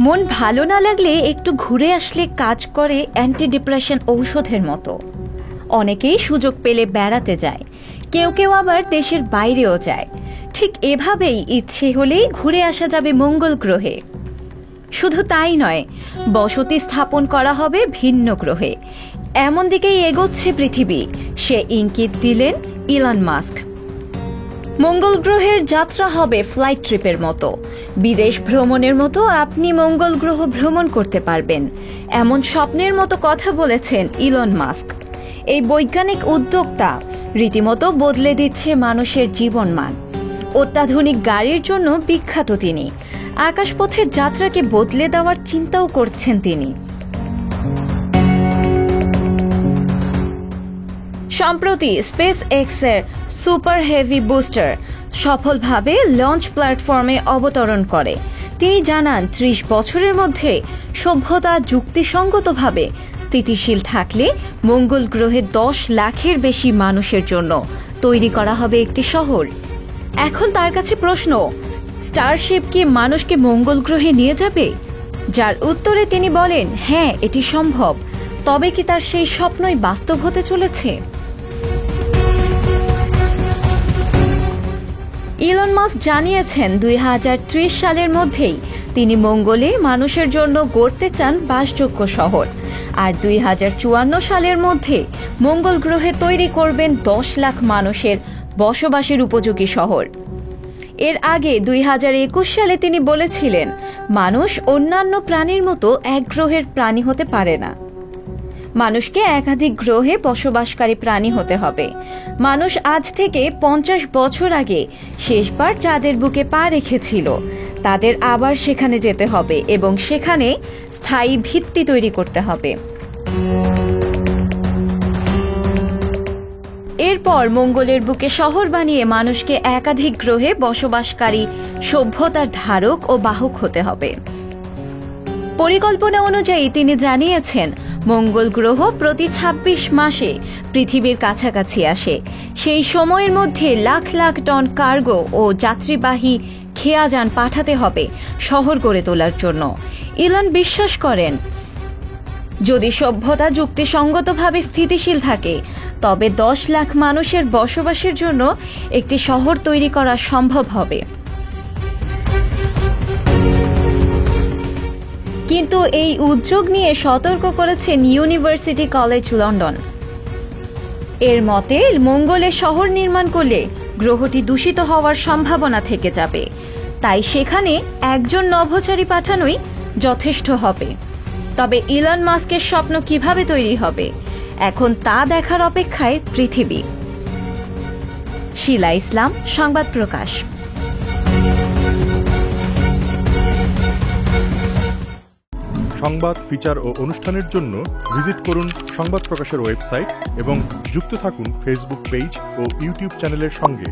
মন ভালো না লাগলে একটু ঘুরে আসলে কাজ করে অ্যান্টি ডিপ্রেশন ঔষধের মতো। অনেকেই সুযোগ পেলে বেড়াতে যায়, কেউ কেউ আবার দেশের বাইরেও যায়। ঠিক এভাবেই ইচ্ছে হলেই ঘুরে আসা যাবে মঙ্গল গ্রহে। শুধু তাই নয়, বসতি স্থাপন করা হবে ভিন্ন গ্রহে। এমন দিকেই এগোচ্ছে পৃথিবী, সে ইঙ্গিত দিলেন ইলন মাস্ক। মঙ্গল গ্রহের যাত্রা হবে ফ্লাইট ট্রিপের মতো। বিদেশ ভ্রমণের মতো আপনি মঙ্গল গ্রহ ভ্রমণ করতে পারবেন, এমন স্বপ্নের মতো কথা বলেছেন ইলন মাস্ক। এই বৈজ্ঞানিক উদ্যোক্তা রীতিমতো বদলে দিচ্ছে মানুষের জীবনমান। অত্যাধুনিক গাড়ির জন্য বিখ্যাত তিনি। আকাশপথের যাত্রাকে বদলে দেওয়ার চিন্তাও করছেন তিনি। সম্প্রতি স্পেস এক্সের সুপার হেভি বুস্টার সফলভাবে লঞ্চ প্ল্যাটফর্মে অবতরণ করে। তিনি জানান ৩০ বছরের মধ্যে সভ্যতা যুক্তিসঙ্গতভাবে স্থিতিশীল থাকলে মঙ্গল গ্রহে ১০ লাখের বেশি মানুষের জন্য তৈরি করা হবে একটি শহর। এখন তার কাছে প্রশ্ন, স্টারশিপ কি মানুষকে মঙ্গল গ্রহে নিয়ে যাবে? যার উত্তরে তিনি বলেন, হ্যাঁ, এটি সম্ভব। তবে কি তার সেই স্বপ্নই বাস্তব হতে চলেছে? ইলন মাস্ক জানিয়েছেন ২০৩০ সালের মধ্যেই তিনি মঙ্গলে মানুষের জন্য গড়তে চান বাসযোগ্য শহর, আর ২০৫৪ সালের মধ্যে মঙ্গল গ্রহে তৈরি করবেন ১০ লাখ মানুষের বসবাসের উপযোগী শহর। এর আগে ২০২১ সালে তিনি বলেছিলেন, মানুষ অন্যান্য প্রাণীর মতো এক গ্রহের প্রাণী হতে পারে না। মানুষকে একাধিক গ্রহে বসবাসকারী প্রাণী হতে হবে। মানুষ আজ থেকে ৫০ বছর আগে শেষবার চাঁদের বুকে পা রেখেছিল। তাদের আবার সেখানে যেতে হবে এবং সেখানে স্থায়ী ভিত্তি তৈরি করতে হবে। এরপর মঙ্গলের বুকে শহর বানিয়ে মানুষকে একাধিক গ্রহে বসবাসকারী সভ্যতার ধারক ও বাহক হতে হবে। পরিকল্পনা অনুযায়ী তিনি জানিয়েছেন, মঙ্গল গ্রহ প্রতি ২৬ মাসে পৃথিবীর কাছাকাছি আসে। সেই সময়ের মধ্যে লাখ লাখ টন কার্গো ও যাত্রীবাহী খেয়াযান পাঠাতে হবে শহর গড়ে তোলার জন্য। ইলন বিশ্বাস করেন, যদি সভ্যতা যুক্তিসঙ্গতভাবে স্থিতিশীল থাকে তবে ১০ লাখ মানুষের বসবাসের জন্য একটি শহর তৈরি করা সম্ভব হবে। কিন্তু এই উদ্যোগ নিয়ে সতর্ক করেছেন ইউনিভার্সিটি কলেজ লন্ডন। এর মতে, মঙ্গলে শহর নির্মাণ করলে গ্রহটি দূষিত হওয়ার সম্ভাবনা থেকে যাবে। তাই সেখানে একজন নভোচারী পাঠানোই যথেষ্ট হবে। তবে ইলন মাস্কের স্বপ্ন কিভাবে তৈরি হবে, এখন তা দেখার অপেক্ষায় পৃথিবী। শিলা ইসলাম, সংবাদ প্রকাশ। সংবাদ, ফিচার ও অনুষ্ঠানের জন্য ভিজিট করুন সংবাদ প্রকাশের ওয়েবসাইট এবং যুক্ত থাকুন ফেসবুক পেজ ও ইউটিউব চ্যানেলের সঙ্গে।